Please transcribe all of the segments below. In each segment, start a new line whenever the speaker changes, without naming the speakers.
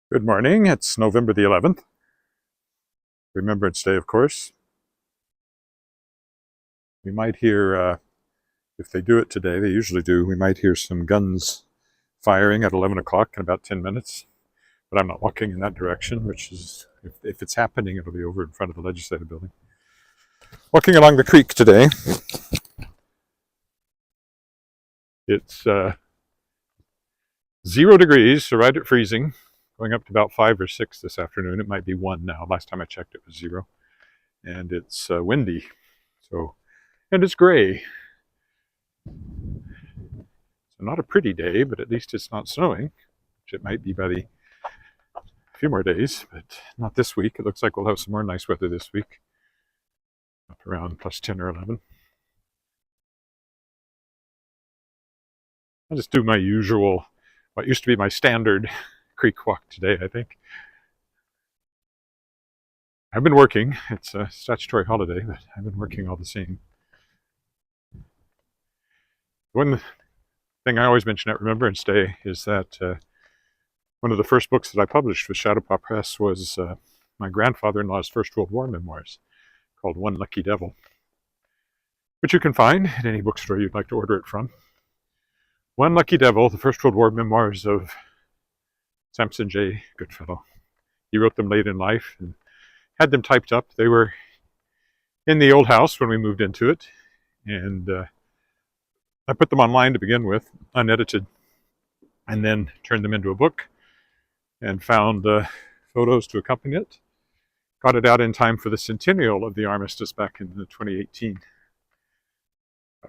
Good morning. It's November the 11th, Remembrance Day, of course. We might hear, if they do it today, they usually do, we might hear some guns firing at 11 o'clock in about 10 minutes. But I'm not walking in that direction, which is, if it's happening, it'll be over in front of the legislative building. Walking along the creek today. It's 0 degrees, so right at freezing, going up to about 5 or 6 this afternoon. It might be 1 now. Last time I checked, it was 0. And it's windy. And it's gray. So not a pretty day, but at least it's not snowing, which it might be by a few more days, but not this week. It looks like we'll have some more nice weather this week, up around plus 10 or 11. I'll just do my usual, what used to be my standard creek walk today, I think. I've been working. It's a statutory holiday, but I've been working all the same. One thing I always mention at Remembrance Day is that one of the first books that I published with Shadowpaw Press was my grandfather-in-law's First World War memoirs, called One Lucky Devil, which you can find at any bookstore you'd like to order it from. One Lucky Devil, the First World War memoirs of Samson J. Goodfellow. He wrote them late in life and had them typed up. They were in the old house when we moved into it, and I put them online to begin with, unedited, and then turned them into a book and found photos to accompany it. Got it out in time for the centennial of the armistice back in 2018.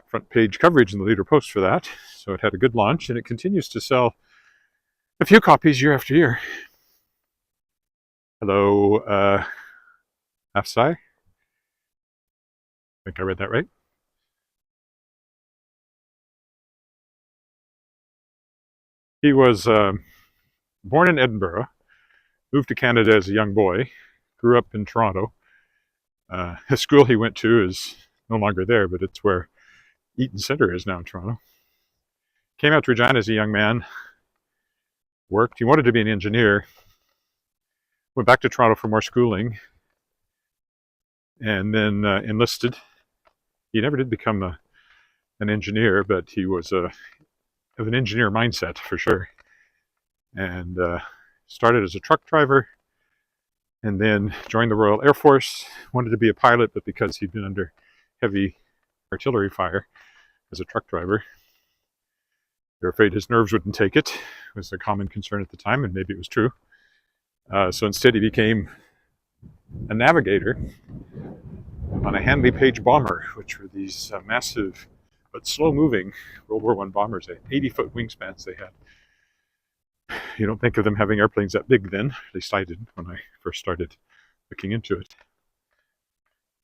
Front page coverage in the Leader Post for that, so it had a good launch, and it continues to sell a few copies year after year. Hello, Afsai. I think I read that right. He was born in Edinburgh, moved to Canada as a young boy, grew up in Toronto. The school he went to is no longer there, but it's where Eaton Centre is now in Toronto. Came out to Regina as a young man, worked. He wanted to be an engineer, went back to Toronto for more schooling, and then enlisted. He never did become an engineer, but he was of an engineer mindset for sure. And started as a truck driver, and then joined the Royal Air Force. Wanted to be a pilot, but because he'd been under heavy artillery fire as a truck driver, they were afraid his nerves wouldn't take it. It was a common concern at the time, and maybe it was true. So instead he became a navigator on a Handley Page bomber, which were these massive but slow-moving World War I bombers. 80-foot wingspans they had. You don't think of them having airplanes that big then. At least I didn't when I first started looking into it.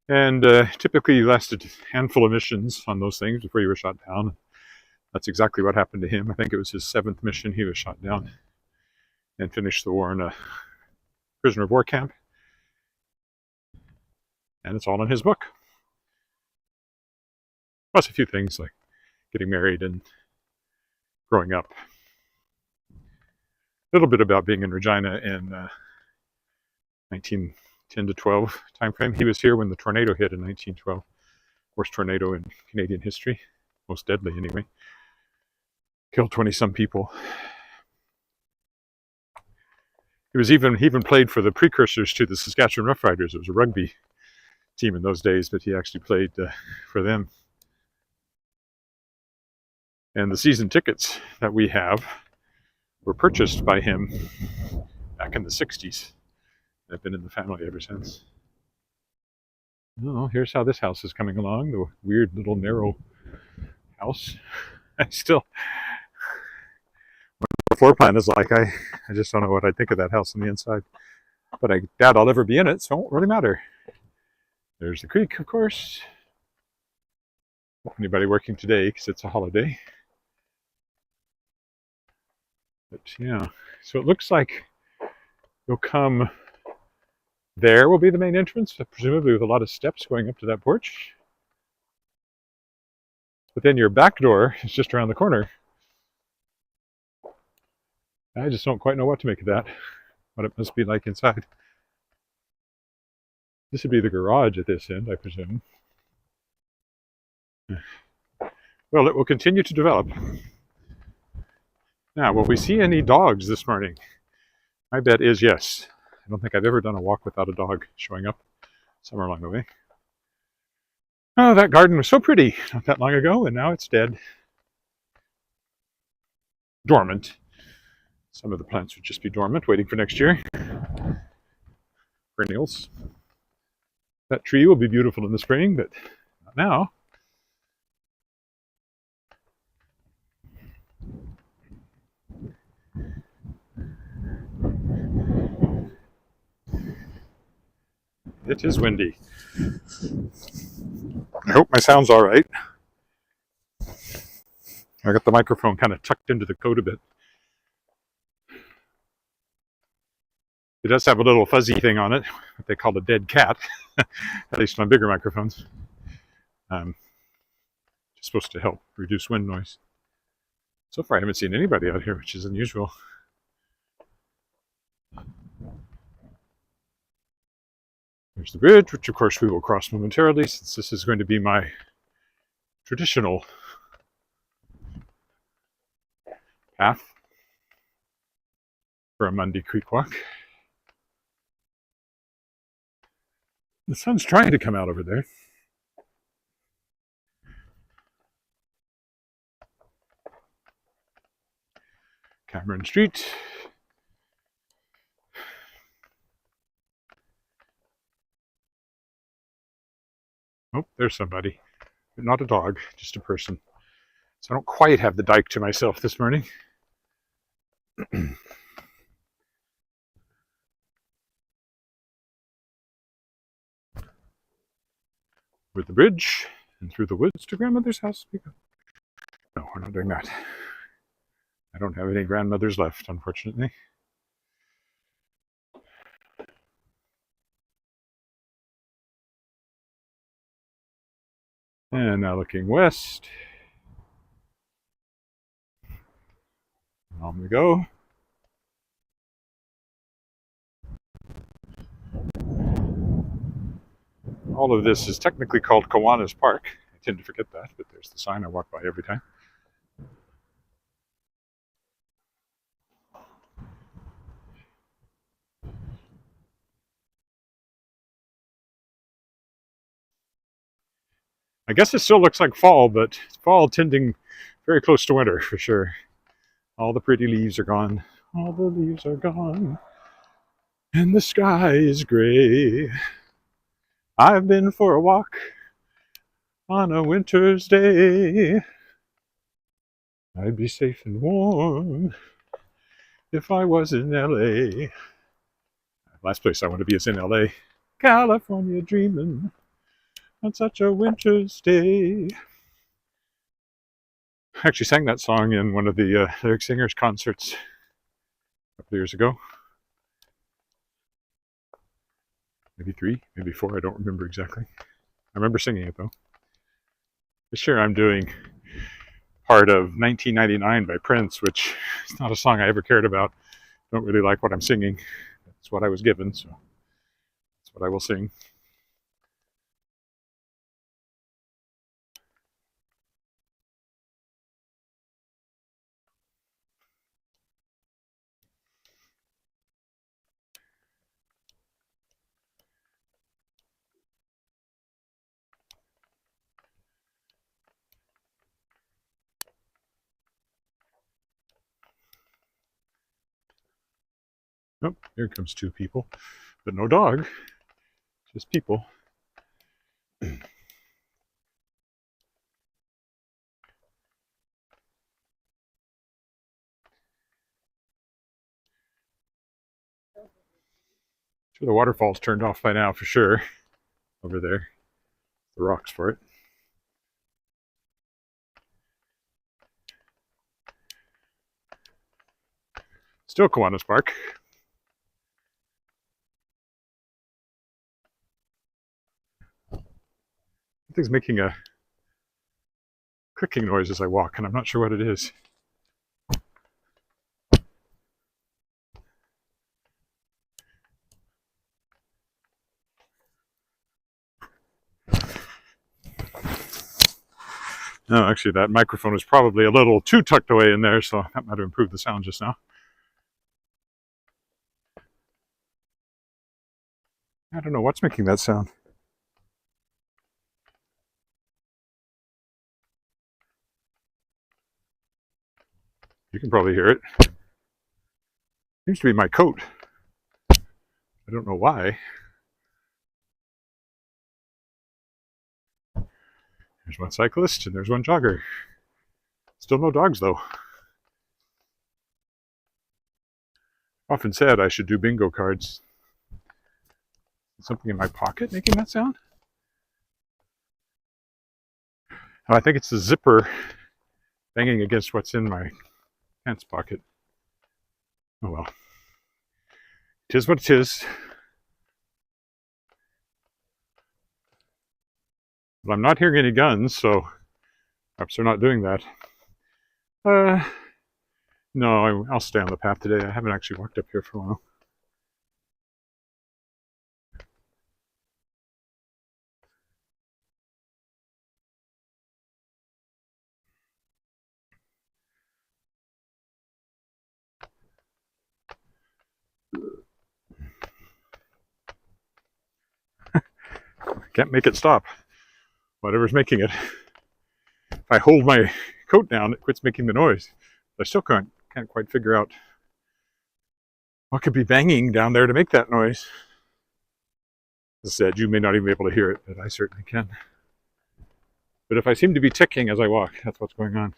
And typically you lasted a handful of missions on those things before you were shot down. That's exactly what happened to him. I think it was his 7th mission. He was shot down and finished the war in a prisoner of war camp. And it's all in his book. Plus a few things like getting married and growing up. A little bit about being in Regina in 1910 to 12 timeframe. He was here when the tornado hit in 1912. Worst tornado in Canadian history. Most deadly anyway. Killed 20-some people. He even played for the precursors to the Saskatchewan Roughriders. It was a rugby team in those days, but he actually played for them. And the season tickets that we have were purchased by him back in the 60s. They've been in the family ever since. Oh, here's how this house is coming along. The weird little narrow house. I still, the floor plan is like, I just don't know what I'd think of that house on the inside. But I doubt I'll ever be in it, so it won't really matter. There's the creek, of course. Anybody working today because it's a holiday. But yeah, so it looks like you'll come. There will be the main entrance, presumably with a lot of steps going up to that porch. But then your back door is just around the corner. I just don't quite know what to make of that. what it must be like inside. This would be the garage at this end, I presume. Well, it will continue to develop. Now, will we see any dogs this morning? My bet is yes. I don't think I've ever done a walk without a dog showing up somewhere along the way. Oh, that garden was so pretty not that long ago, and now it's dead. Dormant. Some of the plants would just be dormant, waiting for next year. Perennials. That tree will be beautiful in the spring, but not now. It is windy. I hope my sound's all right. I got the microphone kind of tucked into the coat a bit. It does have a little fuzzy thing on it, what they call a dead cat, at least on bigger microphones. It's supposed to help reduce wind noise. So far I haven't seen anybody out here, which is unusual. There's the bridge, which of course we will cross momentarily, since this is going to be my traditional path for a Monday creek walk. The sun's trying to come out over there. Cameron Street. Oh, there's somebody. But not a dog, just a person. So I don't quite have the dike to myself this morning. With the bridge and through the woods to grandmother's house we go. No, we're not doing that. I don't have any grandmothers left, unfortunately. And now looking west. On we go. All of this is technically called Kiwanis Park. I tend to forget that, but there's the sign I walk by every time. I guess it still looks like fall, but it's fall tending very close to winter for sure. All the pretty leaves are gone. All the leaves are gone. And the sky is gray. I've been for a walk on a winter's day. I'd be safe and warm if I was in LA. Last place I want to be is in LA. California dreaming on such a winter's day. I actually sang that song in one of the Lyric Singers concerts a couple years ago. Maybe 3, maybe 4, I don't remember exactly. I remember singing it though. This year I'm doing part of 1999 by Prince, which is not a song I ever cared about. Don't really like what I'm singing. That's what I was given, so that's what I will sing. Oh, here comes 2 people, but no dog, just people. Sure, the waterfall's turned off by now for sure. Over there, the rocks for it. Still Kiwanis Park. Something's making a clicking noise as I walk, and I'm not sure what it is. No, actually, that microphone is probably a little too tucked away in there, so that might have improved the sound just now. I don't know what's making that sound. You can probably hear it. Seems to be my coat. I don't know why. There's one cyclist and there's one jogger. Still no dogs, though. Often said I should do bingo cards. Something in my pocket making that sound? Oh, I think it's the zipper banging against what's in my pants pocket. Oh well. It is what it is. But I'm not hearing any guns, so perhaps they're not doing that. No, I'll stay on the path today. I haven't actually walked up here for a while. Can't make it stop. Whatever's making it. If I hold my coat down, it quits making the noise. But I still can't quite figure out what could be banging down there to make that noise. As I said, you may not even be able to hear it, but I certainly can. But if I seem to be ticking as I walk, that's what's going on.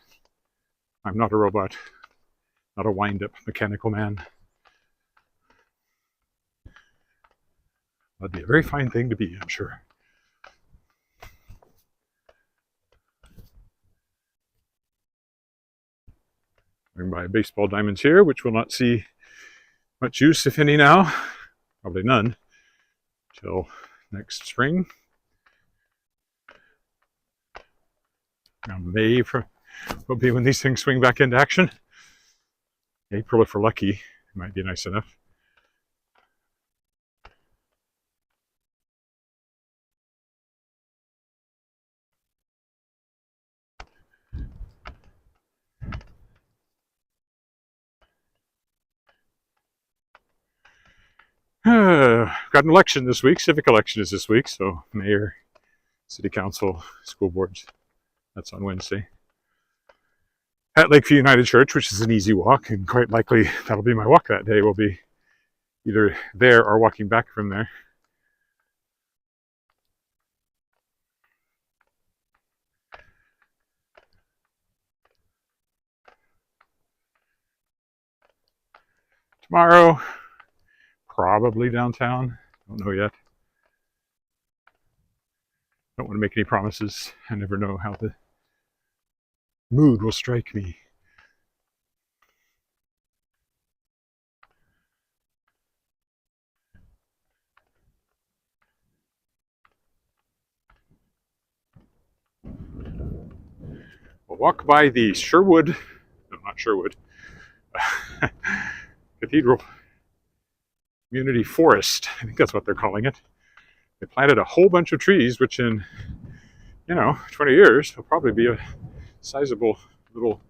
I'm not a robot, not a wind-up mechanical man. That'd be a very fine thing to be, I'm sure. Going by baseball diamonds here, which will not see much use, if any, now. Probably none, till next spring. Around May will be when these things swing back into action. April, if we're lucky, it might be nice enough. Got an election this week. Civic election is this week, so mayor, city council, school boards. That's on Wednesday. At Lakeview United Church, which is an easy walk, and quite likely that'll be my walk that day. We'll be either there or walking back from there. Tomorrow, probably downtown. Don't know yet. Don't want to make any promises. I never know how the mood will strike me. We'll walk by the Sherwood, no, not Sherwood, Cathedral Community Forest. I think that's what they're calling it. They planted a whole bunch of trees, which in, 20 years will probably be a sizable little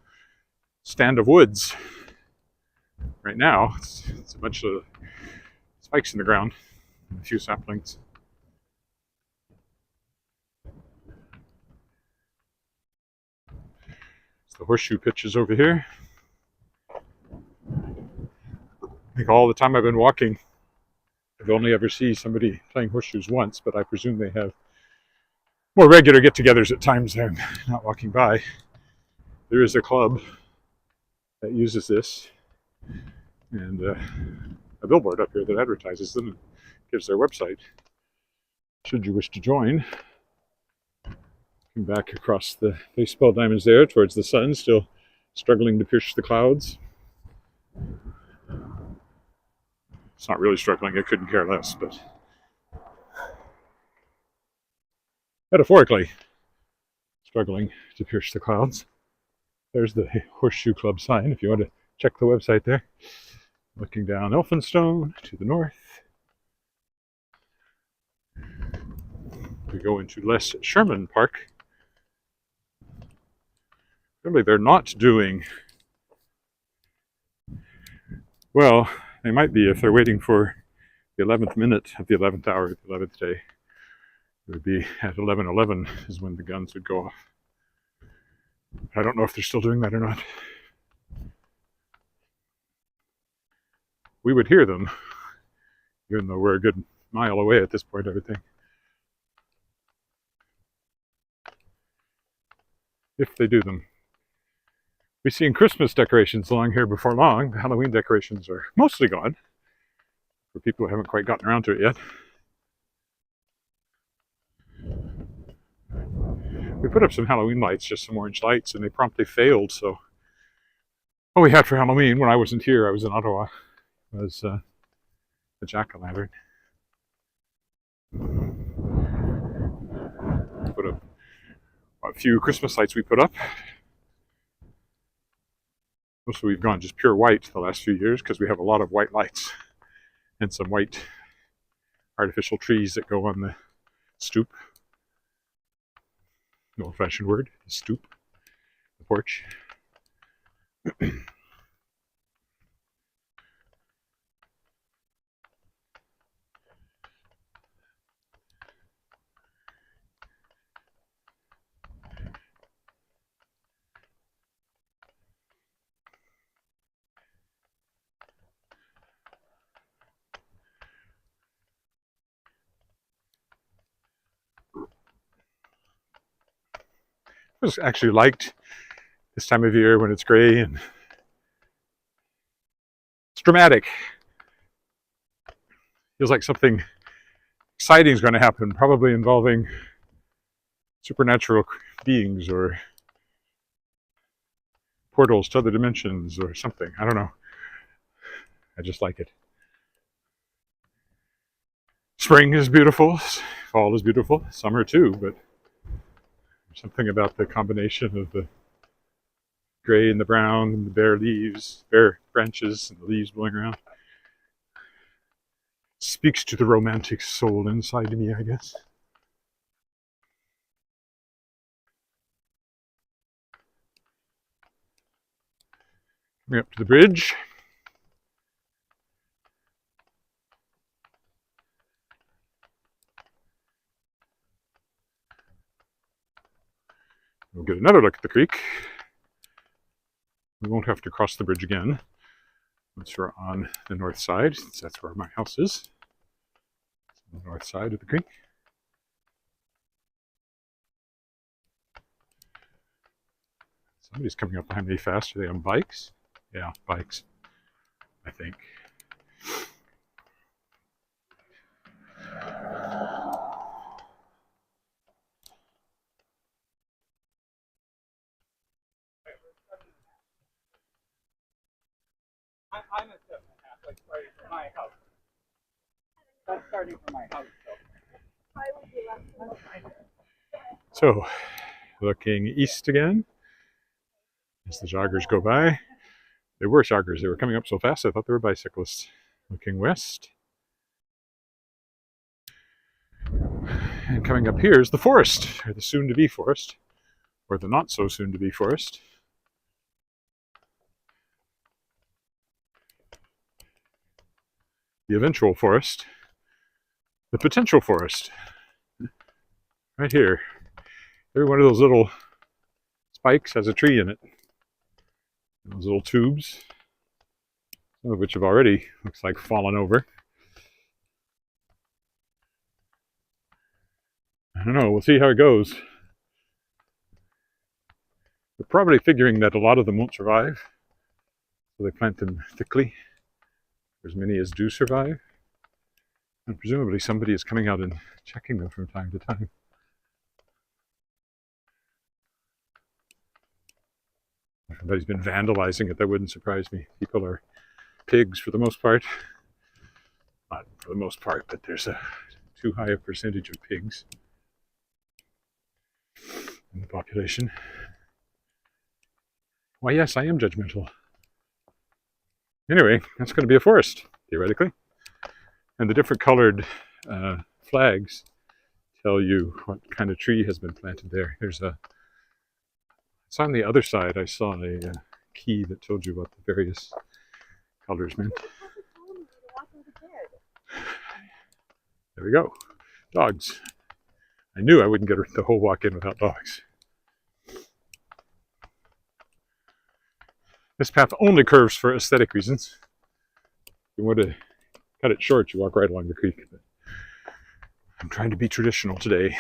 stand of woods. Right now, it's a bunch of spikes in the ground and a few saplings. The horseshoe pitch is over here. I think all the time I've been walking, I've only ever seen somebody playing horseshoes once, but I presume they have more regular get-togethers at times that I'm not walking by. There is a club that uses this, and a billboard up here that advertises them and gives their website. Should you wish to join, come back across the baseball diamonds there towards the sun, still struggling to pierce the clouds. It's not really struggling, I couldn't care less, but metaphorically struggling to pierce the clouds. There's the Horseshoe Club sign if you want to check the website there. Looking down Elphinstone to the north. We go into Les Sherman Park. Really, they're not doing well. They might be if they're waiting for the 11th minute of the 11th hour of the 11th day. It would be at 11:11 is when the guns would go off. I don't know if they're still doing that or not. We would hear them, even though we're a good mile away at this point, I would think. If they do them. We've seen Christmas decorations along here before long. The Halloween decorations are mostly gone, for people who haven't quite gotten around to it yet. We put up some Halloween lights, just some orange lights, and they promptly failed. So what we had for Halloween when I wasn't here, I was in Ottawa, was a jack-o'-lantern. Put up a few Christmas lights we put up. Mostly we've gone just pure white the last few years because we have a lot of white lights and some white artificial trees that go on the stoop. The old-fashioned word, the stoop, the porch. I was actually liked this time of year when it's gray and it's dramatic. Feels like something exciting is going to happen, probably involving supernatural beings or portals to other dimensions or something. I don't know. I just like it. Spring is beautiful. Fall is beautiful. Summer too, but there's something about the combination of the gray and the brown and the bare leaves, bare branches and the leaves blowing around. Speaks to the romantic soul inside me, I guess. Coming up to the bridge. We'll get another look at the creek. We won't have to cross the bridge again once we're on the north side, since that's where my house is. On the north side of the creek. Somebody's coming up behind me fast. Are they on bikes? Yeah, bikes, I think.
I'm at 7.5, like starting from my house. That's starting from my house.
So, looking east again as the joggers go by. They were joggers. They were coming up so fast I thought they were bicyclists. Looking west. And coming up here is the forest, or the soon-to-be forest, or the not-so-soon-to-be forest. The eventual forest. The potential forest. Right here. Every one of those little spikes has a tree in it. And those little tubes, some of which have already, looks like, fallen over. I don't know, we'll see how it goes. They're probably figuring that a lot of them won't survive, so they plant them thickly, for as many as do survive. And presumably somebody is coming out and checking them from time to time. Everybody's been vandalizing it, that wouldn't surprise me. People are pigs for the most part. Not for the most part, but there's a too high a percentage of pigs in the population. Why, yes, I am judgmental. Anyway, that's going to be a forest, theoretically. And the different colored flags tell you what kind of tree has been planted there. There's a So on the other side, I saw a key that told you what the various colors meant. There we go. Dogs. I knew I wouldn't get the whole walk in without dogs. This path only curves for aesthetic reasons. If you want to cut it short, you walk right along the creek. But I'm trying to be traditional today.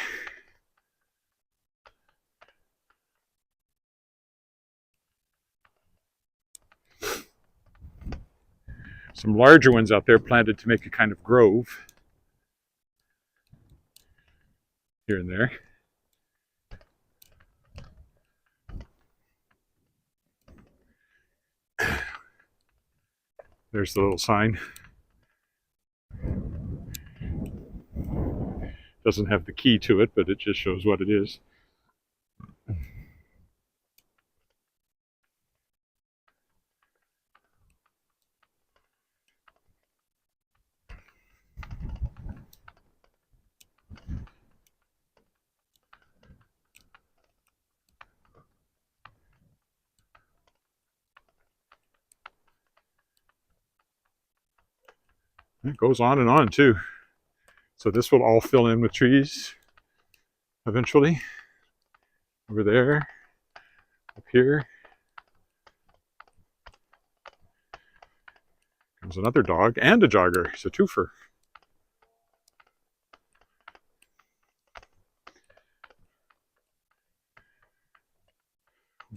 Some larger ones out there planted to make a kind of grove here and there. There's the little sign. Doesn't have the key to it, but it just shows what it is. It goes on and on too. So this will all fill in with trees eventually. Over there, up here. Comes another dog and a jogger. It's a twofer.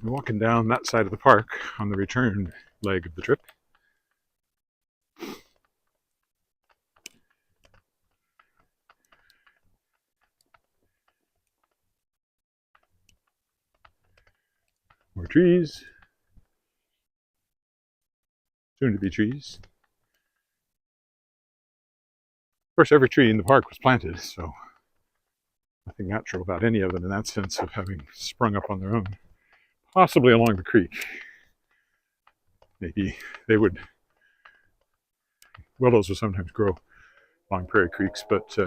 We're walking down that side of the park on the return leg of the trip. More trees. Soon to be trees. Of course, every tree in the park was planted, so nothing natural about any of them in that sense of having sprung up on their own. Possibly along the creek. Maybe they would. Willows will sometimes grow along prairie creeks, but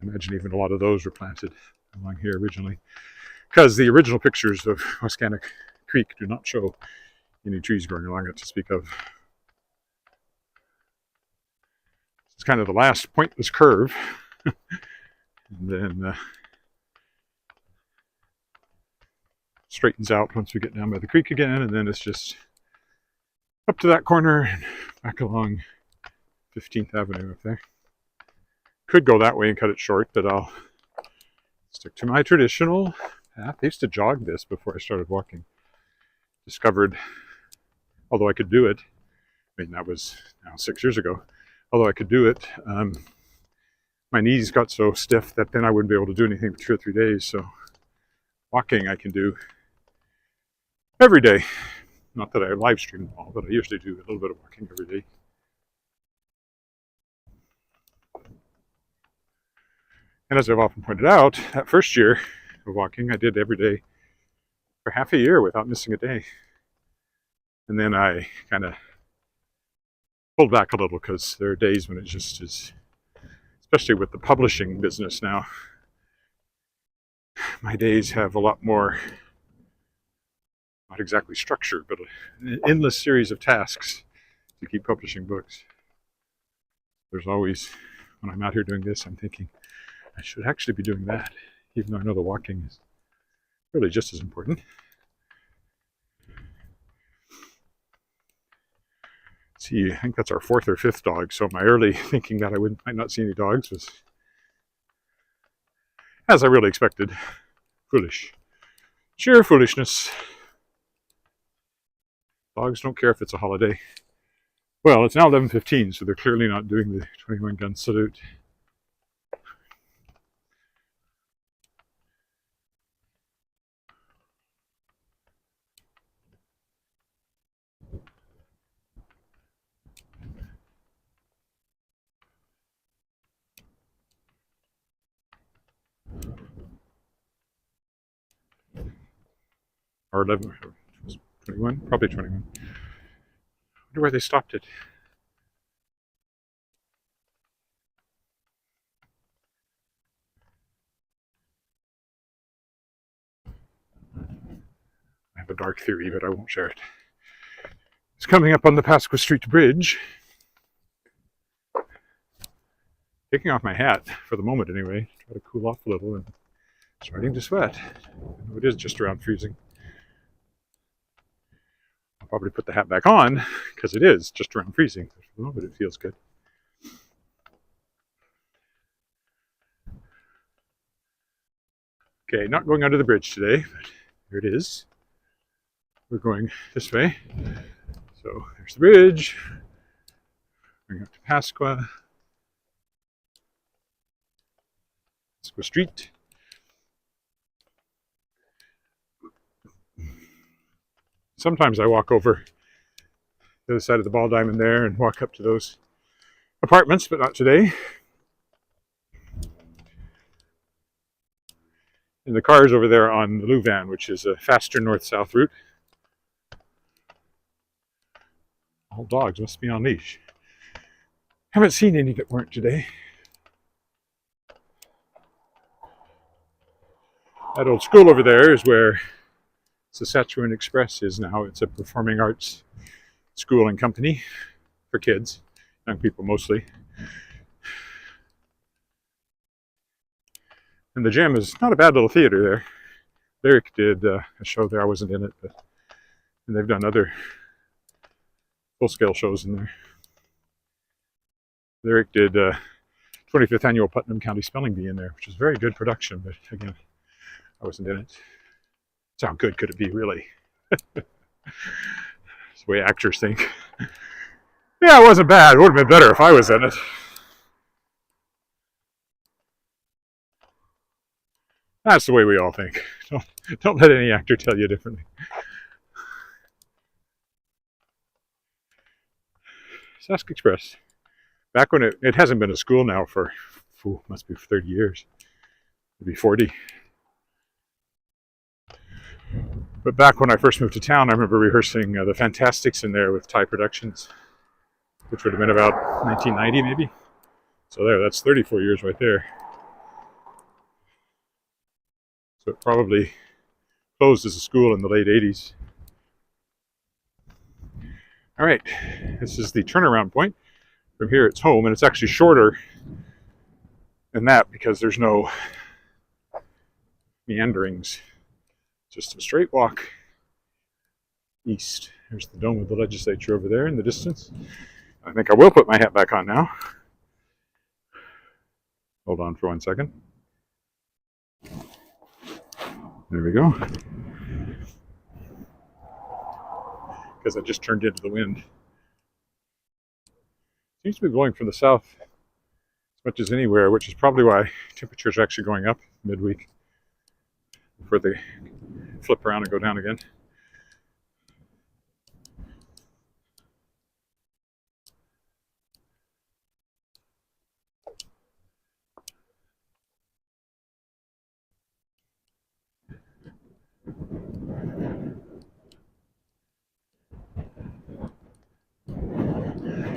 imagine even a lot of those were planted along here originally. Because the original pictures of Wascanic Creek do not show any trees growing along it to speak of. It's kind of the last pointless curve. And then straightens out once we get down by the creek again, and then it's just up to that corner and back along 15th Avenue up there. Could go that way and cut it short, but I'll stick to my traditional path. I used to jog this before I started walking. Discovered, although I could do it, I mean, that was now 6 years ago, although I could do it, my knees got so stiff that then I wouldn't be able to do anything for 2 or 3 days. So walking I can do every day. Not that I live stream all, but I usually do a little bit of walking every day. And as I've often pointed out, that first year of walking, I did every day for half a year without missing a day. And then I kind of pulled back a little because there are days when it just is, especially with the publishing business now, my days have a lot more, not exactly structure, but an endless series of tasks to keep publishing books. There's always, when I'm out here doing this, I'm thinking, I should actually be doing that, even though I know the walking is really just as important. See, I think that's our 4th or 5th dog, so my early thinking that I might not see any dogs was, as I really expected, foolish. Sheer foolishness. Dogs don't care if it's a holiday. Well, it's now 11:15, so they're clearly not doing the 21-gun salute. Or 11, 21, probably 21. I wonder where they stopped it. have a dark theory, but I won't share it. It's coming up on the Pasqua Street Bridge. Taking off my hat, for the moment anyway, try to cool off a little, and starting to sweat. It is just around freezing. I'll probably put the hat back on, because it is just around freezing. For the moment it feels good. Okay, not going under the bridge today, but here it is. We're going this way. So there's the bridge. Going up to Pasqua Street. Sometimes I walk over the other side of the ball diamond there and walk up to those apartments, but not today. And the car is over there on the Louvain, which is a faster north-south route. All dogs must be on leash. Haven't seen any that weren't today. That old school over there is where Saskatchewan Express is now. It's a performing arts school and company for kids, young people mostly. And the gym is not a bad little theater there. Lyric did a show there. I wasn't in it, but and they've done other full-scale shows in there. Lyric did 25th annual Putnam County Spelling Bee in there, which is a very good production, but again, I wasn't in it. So how good could it be, really? That's the way actors think. Yeah, it wasn't bad. It would have been better if I was in it. That's the way we all think. Don't let any actor tell you differently. Sask Express. Back when it hasn't been a school now for, must be 30 years. Maybe 40. But back when I first moved to town, I remember rehearsing the Fantastics in there with Thai Productions, which would have been about 1990 maybe. So that's 34 years right there. So it probably closed as a school in the late 80s. All right, this is the turnaround point. From here it's home, and it's actually shorter than that because there's no meanderings. Just a straight walk east. There's the dome of the legislature over there in the distance. I think I will put my hat back on now. Hold on for 1 second. There we go. Because I just turned into the wind. Seems to be blowing from the south as much as anywhere, which is probably why temperatures are actually going up midweek before they flip around and go down again.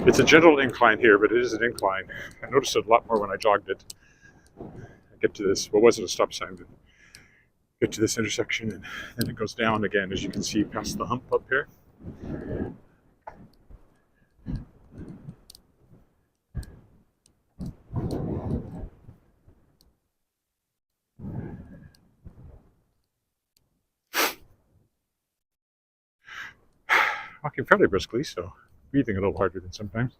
It's a gentle incline here, but it is an incline. I noticed it a lot more when I jogged it. I get to this, what was it, a stop sign, but get to this intersection, and then it goes down again, as you can see past the hump up here. Walking fairly briskly, so breathing a little harder than sometimes.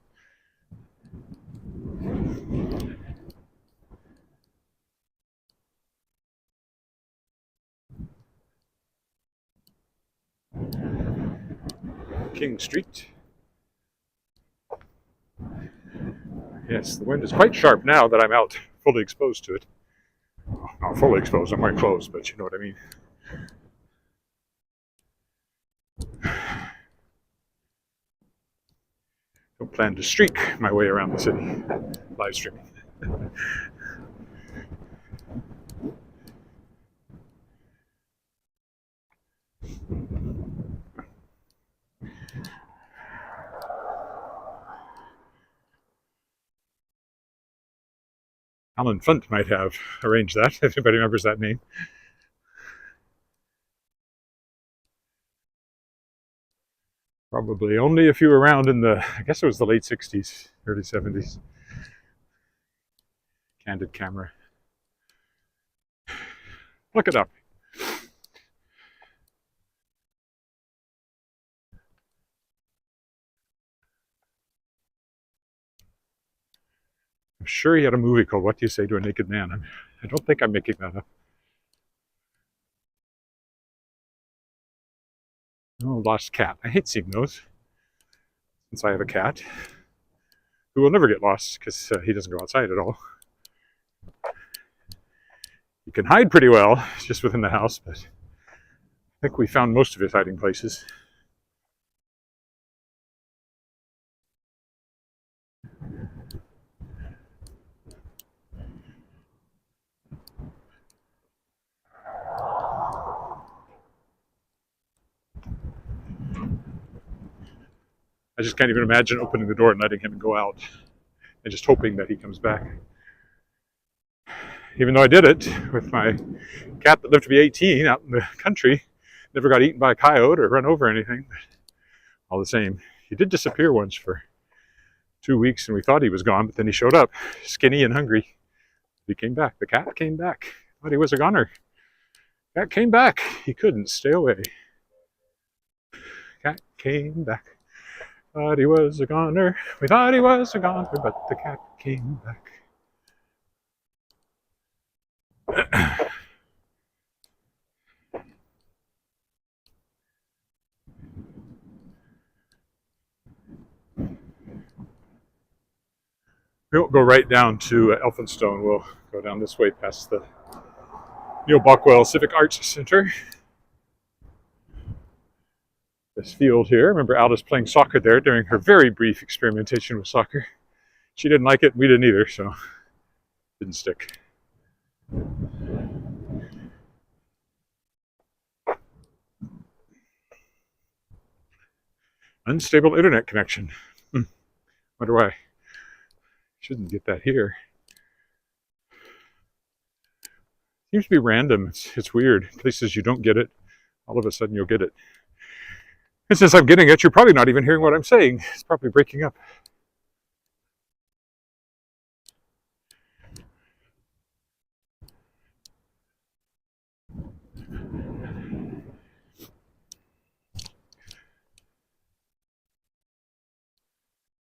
King Street. Yes, the wind is quite sharp now that I'm out fully exposed to it. Well, not fully exposed, I'm wearing clothes, but you know what I mean. Don't plan to streak my way around the city, live streaming. Alan Funt might have arranged that, if anybody remembers that name. Probably only a few around in the, I guess it was the late 60s, early 70s. Candid camera. Look it up. I'm sure he had a movie called What Do You Say to a Naked Man? I don't think I'm making that up. Oh, Lost Cat. I hate seeing those, since I have a cat who will never get lost because he doesn't go outside at all. He can hide pretty well, just within the house, but I think we found most of his hiding places. I just can't even imagine opening the door and letting him go out and just hoping that he comes back. Even though I did it with my cat that lived to be 18 out in the country, never got eaten by a coyote or run over anything. But all the same, he did disappear once for 2 weeks and we thought he was gone, but then he showed up skinny and hungry. He came back. The cat came back. Thought he was a goner. Cat came back. He couldn't stay away. Cat came back. Thought he was a goner. We thought he was a goner, but the cat came back. We won't go right down to Elphinstone. We'll go down this way past the Neil Bockwell Civic Arts Center. This field here. Remember Alice playing soccer there during her very brief experimentation with soccer. She didn't like it, we didn't either, so it didn't stick. Unstable internet connection. Wonder why. Shouldn't get that here. Seems to be random. It's weird. Places you don't get it, all of a sudden you'll get it. And since I'm getting it, you're probably not even hearing what I'm saying. It's probably breaking up.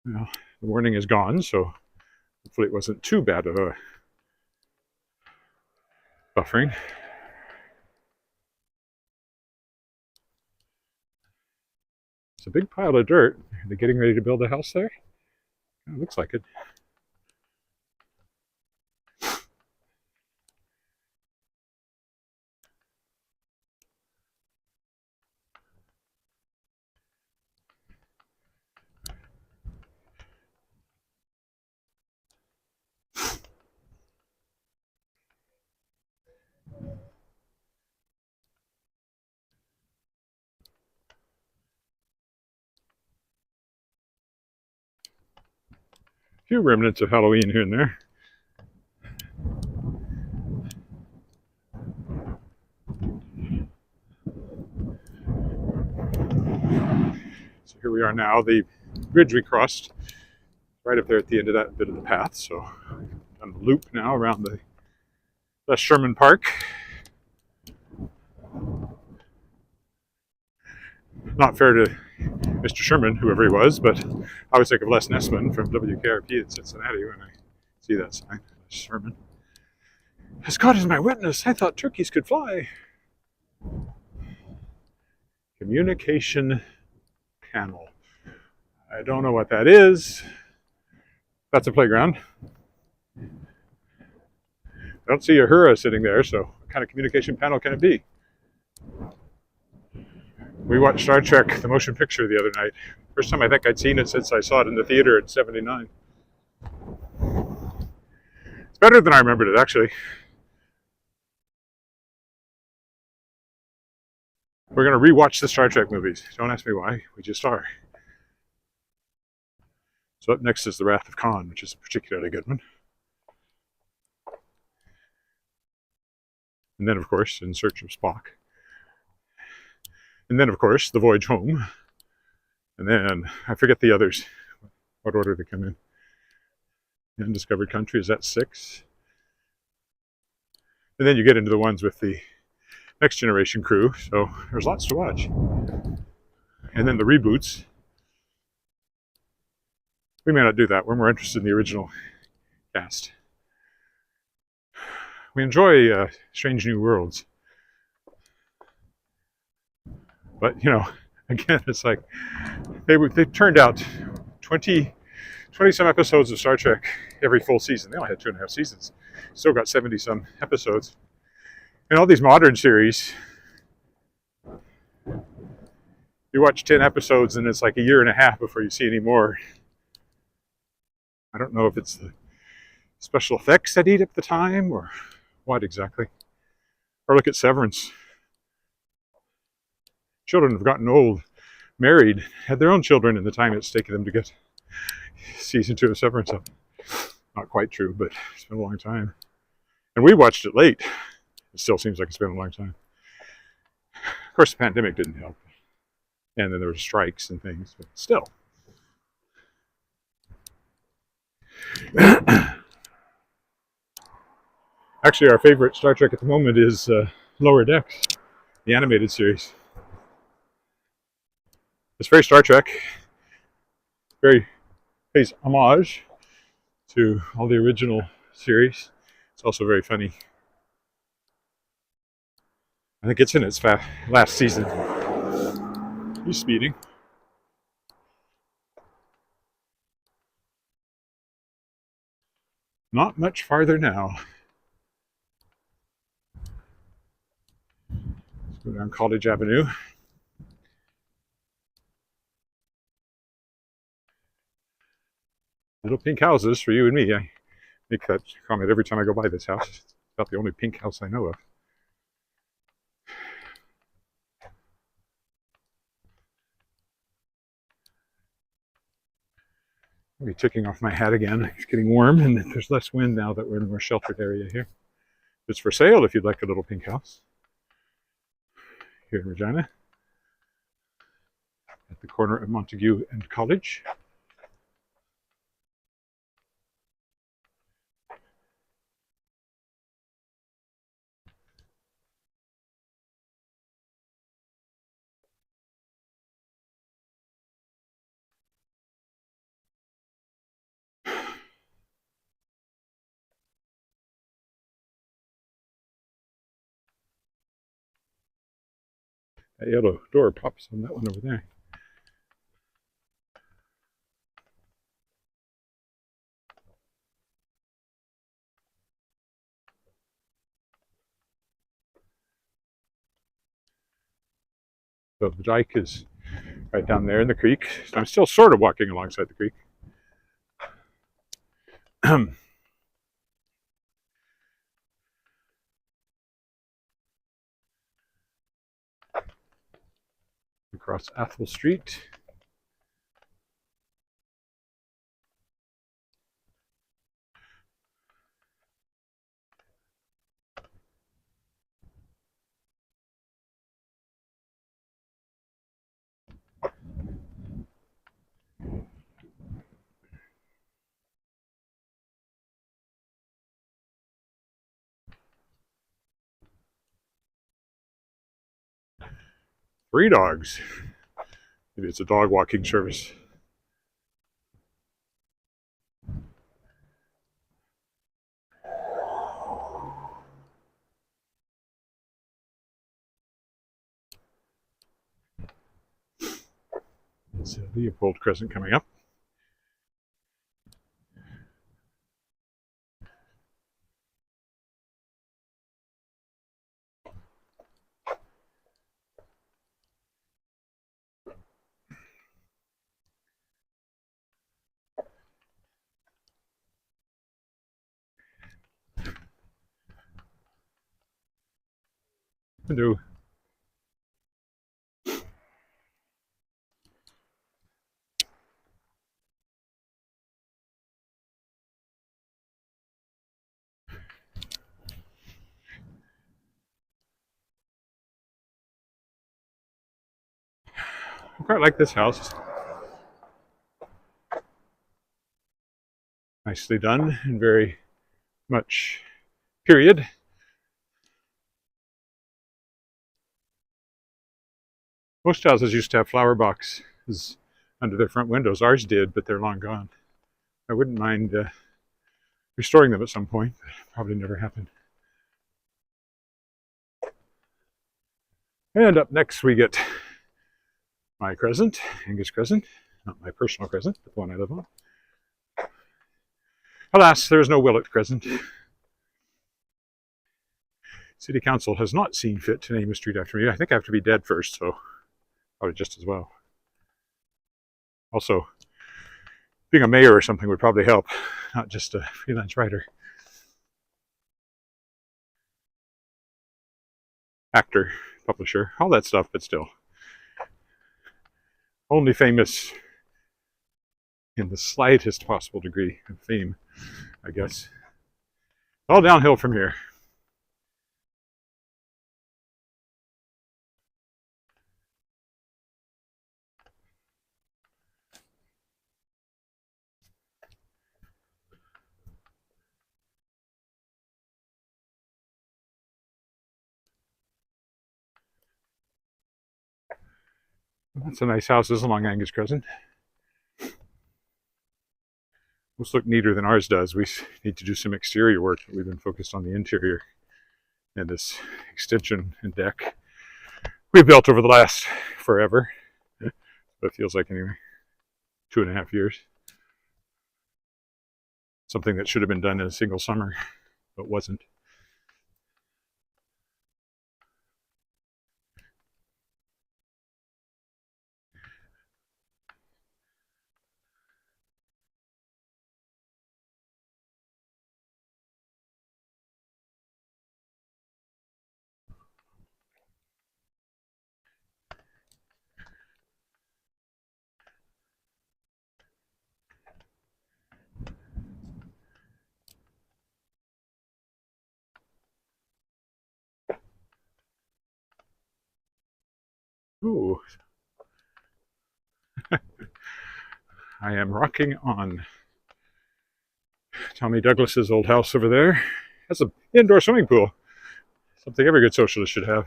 Well, the warning is gone, so hopefully it wasn't too bad of a buffering. It's a big pile of dirt. Are they getting ready to build a house there? It looks like it. A few remnants of Halloween here and there. So here we are now. The bridge we crossed right up there at the end of that bit of the path. So on the loop now around the Les Sherman Park. Not fair to Mr. Sherman, whoever he was, but I always think of Les Nessman from WKRP in Cincinnati when I see that sign. Les Sherman. As God is my witness, I thought turkeys could fly. Communication panel. I don't know what that is. That's a playground. I don't see Uhura sitting there, so what kind of communication panel can it be? We watched Star Trek, the motion picture, the other night. First time I think I'd seen it since I saw it in the theater in '79. It's better than I remembered it, actually. We're going to rewatch the Star Trek movies. Don't ask me why, we just are. So up next is The Wrath of Khan, which is a particularly good one. And then, of course, In Search of Spock. And then, of course, The Voyage Home. And then I forget the others, what order they come in. Undiscovered Country is at 6. And then you get into the ones with the Next Generation crew, so there's lots to watch. And then the reboots. We may not do that. We're more interested in the original cast. We enjoy Strange New Worlds. But, again, it's like they turned out 20 some episodes of Star Trek every full season. They only had 2.5 seasons. Still got 70 some episodes. And all these modern series, you watch 10 episodes and it's like a year and a half before you see any more. I don't know if it's the special effects that eat up the time or what exactly. Or look at Severance. Children have gotten old, married, had their own children in the time it's taken them to get season 2 of Severance up. Not quite true, but it's been a long time. And we watched it late. It still seems like it's been a long time. Of course, the pandemic didn't help. And then there were strikes and things, but still. Actually, our favorite Star Trek at the moment is Lower Decks, the animated series. It's very Star Trek, very pays homage to all the original series. It's also very funny. I think it's in its last season. He's speeding. Not much farther now. Let's go down College Avenue. Little pink houses for you and me. I make that comment every time I go by this house. It's about the only pink house I know of. I'll be taking off my hat again. It's getting warm and there's less wind now that we're in a more sheltered area here. It's for sale if you'd like a little pink house. Here in Regina. At the corner of Montague and College. That yellow door pops on that one over there. So the dike is right down there in the creek. So I'm still sort of walking alongside the creek. Across Athol Street. Three dogs. Maybe it's a dog walking service. It's Leopold Crescent coming up. Hello. I quite like this house. Nicely done and very much period. Most houses used to have flower boxes under their front windows. Ours did, but they're long gone. I wouldn't mind restoring them at some point. Probably never happened. And up next we get my crescent, Angus crescent. Not my personal crescent, but the one I live on. Alas, there is no Willett crescent. City Council has not seen fit to name a street after me. I think I have to be dead first, so probably just as well. Also, being a mayor or something would probably help, not just a freelance writer. Actor, publisher, all that stuff, but still. Only famous in the slightest possible degree of fame, I guess. All downhill from here. That's a nice house along Angus Crescent. Most look neater than ours does. We need to do some exterior work. We've been focused on the interior and this extension and deck we built over the last forever. But it feels like anyway, 2.5 years. Something that should have been done in a single summer, but wasn't. Ooh. I am rocking on. Tommy Douglas's old house over there has an indoor swimming pool. Something every good socialist should have.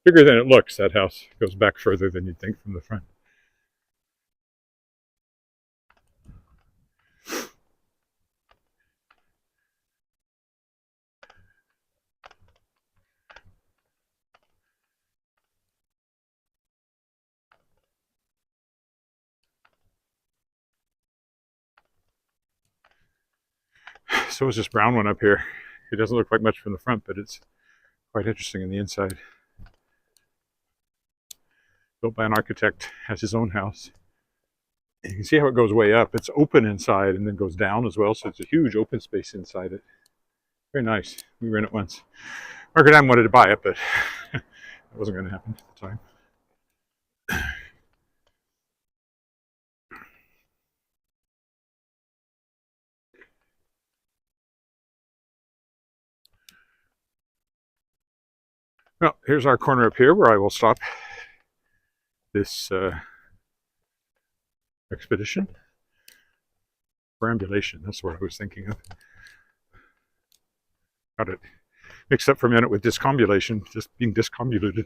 Bigger than it looks, that house. It goes back further than you'd think from the front. So is this brown one up here. It doesn't look like much from the front, but it's quite interesting in the inside. Built by an architect, has his own house. You can see how it goes way up. It's open inside and then goes down as well, so it's a huge open space inside it. Very nice. We were in it once. Margaret Ann wanted to buy it, but that wasn't going to happen at the time. Well, here's our corner up here where I will stop this expedition. Perambulation, that's what I was thinking of. Got it mixed up for a minute with discombulation, just being discombobulated,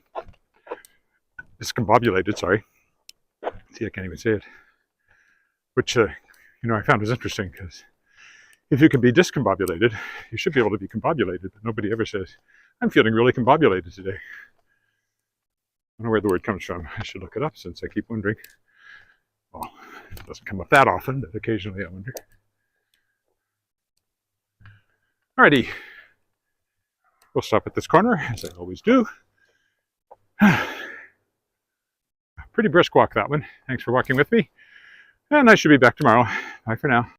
sorry. See, I can't even say it. Which, I found was interesting, because if you can be discombobulated, you should be able to be combobulated, but nobody ever says, I'm feeling really combobulated today. I don't know where the word comes from. I should look it up since I keep wondering. Well, it doesn't come up that often, but occasionally I wonder. Alrighty. We'll stop at this corner, as I always do. Pretty brisk walk, that one. Thanks for walking with me. And I should be back tomorrow. Bye for now.